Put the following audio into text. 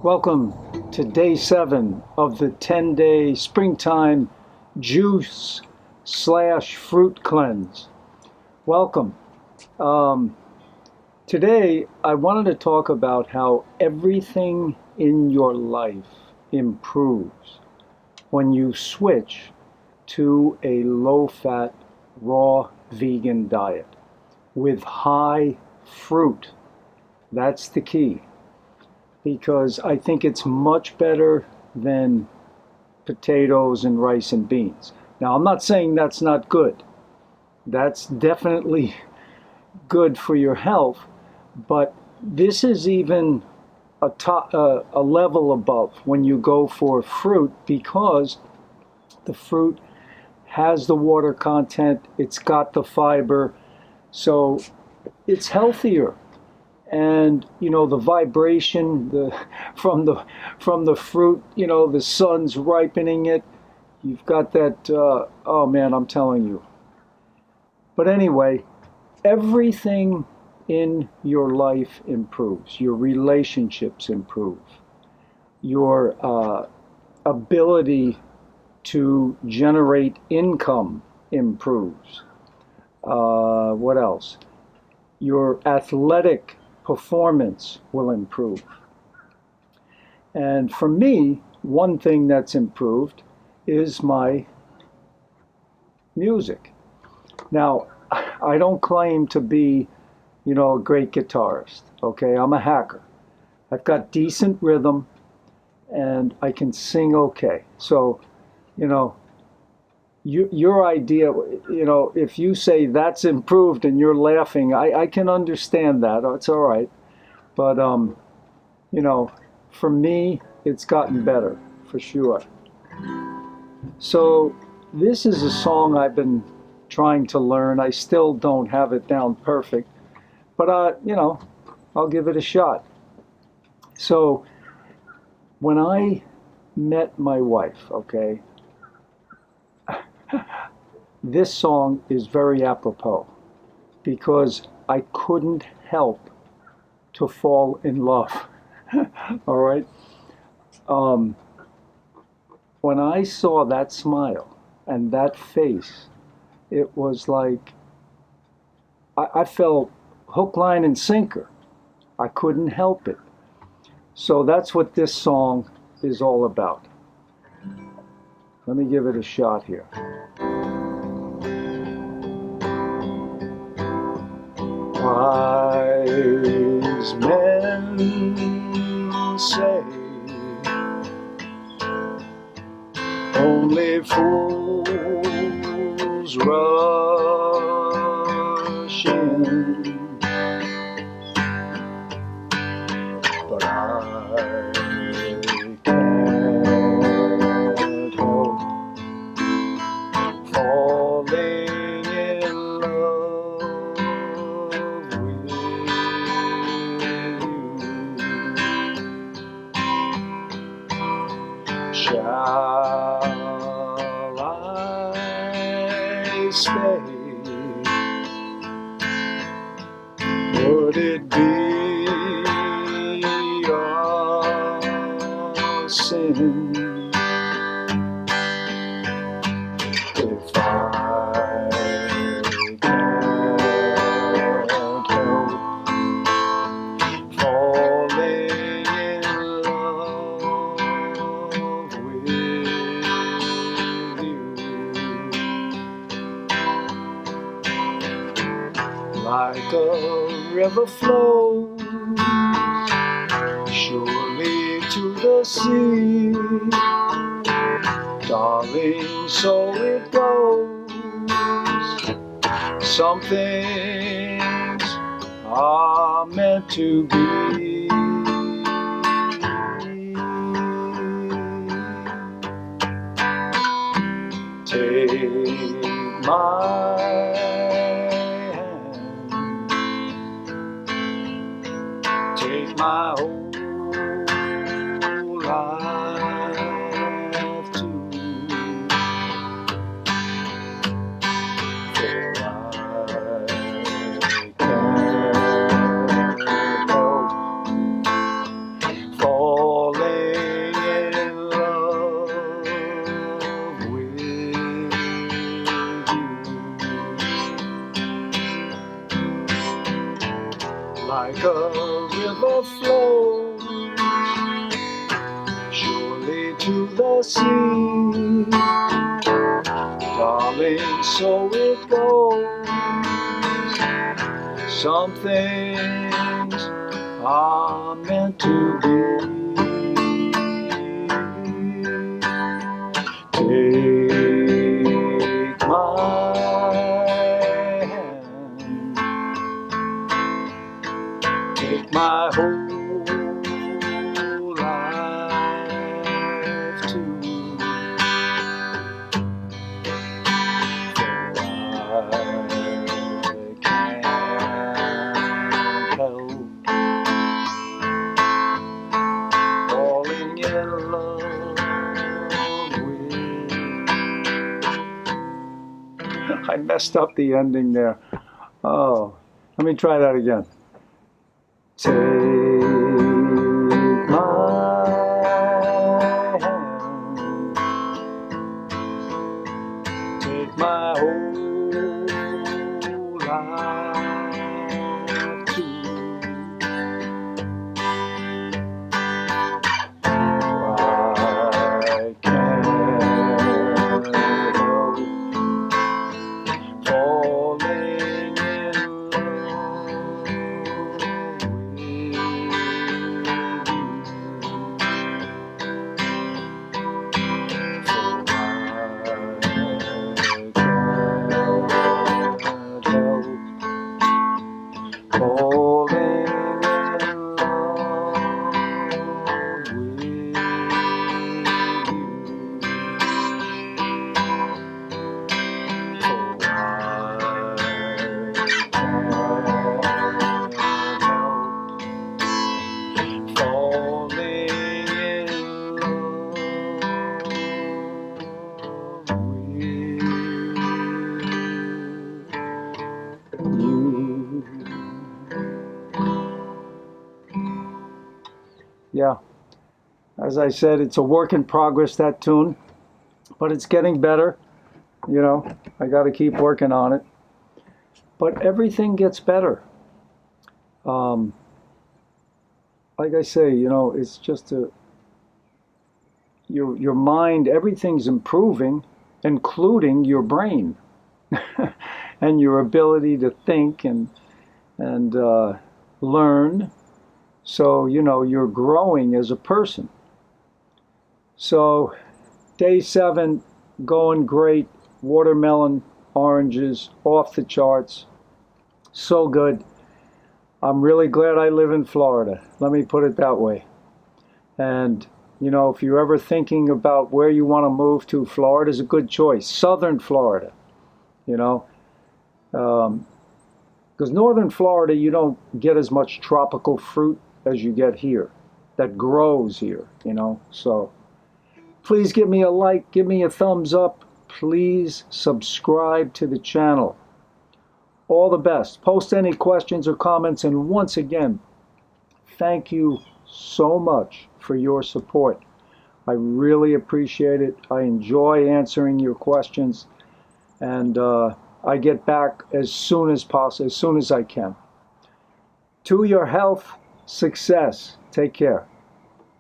Welcome to day 7 of the 10-day springtime juice/fruit cleanse. Welcome. Today I wanted to talk about how everything in your life improves when you switch to a low-fat, raw vegan diet with high fruit. That's the key, because I think it's much better than potatoes and rice and beans. Now, I'm not saying that's not good. That's definitely good for your health, but this is even a level above when you go for fruit, because the fruit has the water content, it's got the fiber, so it's healthier. And the vibration from the fruit, the sun's ripening it. You've got that. Oh man, I'm telling you. But anyway, everything in your life improves. Your relationships improve. Your ability to generate income improves. What else? Your athletic performance will improve. And for me, one thing that's improved is my music. Now, I don't claim to be, a great guitarist, okay? I'm a hacker. I've got decent rhythm and I can sing okay. So, your idea, if you say that's improved and you're laughing, I can understand that. It's all right. But, for me, it's gotten better, for sure. So this is a song I've been trying to learn. I still don't have it down perfect, but, I'll give it a shot. So when I met my wife, okay, this song is very apropos because I couldn't help to fall in love. All right. When I saw that smile and that face, it was like I felt hook, line, and sinker. I couldn't help it. So that's what this song is all about. Let me give it a shot here. Wise men say only fools rush in, but I can't help falling in love with you. Shall I stay? Would it be a sin if I can't help falling in love with you? Like a river flows surely to the sea, darling, so it goes. Some things are meant to be. Take my take my whole life too, for I can't help the sea. Darling, so it goes. Some things are meant to be. Take my hand, take my whole life too. Falling in love with. I messed up the ending there. Oh, let me try that again. Take my hand, take my whole life too. I can't help falling in love with you. So I can't help falling in love with you. Yeah, as I said, it's a work in progress, that tune, but it's getting better. You know, I got to keep working on it. But everything gets better. Like I say, you know, it's just your mind, everything's improving, including your brain and your ability to think and learn. So, you know, you're growing as a person. So, day 7, going great. Watermelon, oranges, off the charts. So good. I'm really glad I live in Florida. Let me put it that way. And, you know, if you're ever thinking about where you want to move to, Florida's a good choice. Southern Florida, you know. Because northern Florida, you don't get as much tropical fruit as you get here. That grows here, you know. So, please give me a like, give me a thumbs up. Please subscribe to the channel. All the best. Post any questions or comments. And once again, thank you so much for your support. I really appreciate it. I enjoy answering your questions. And I get back as soon as possible, as soon as I can. To your health, success. Take care.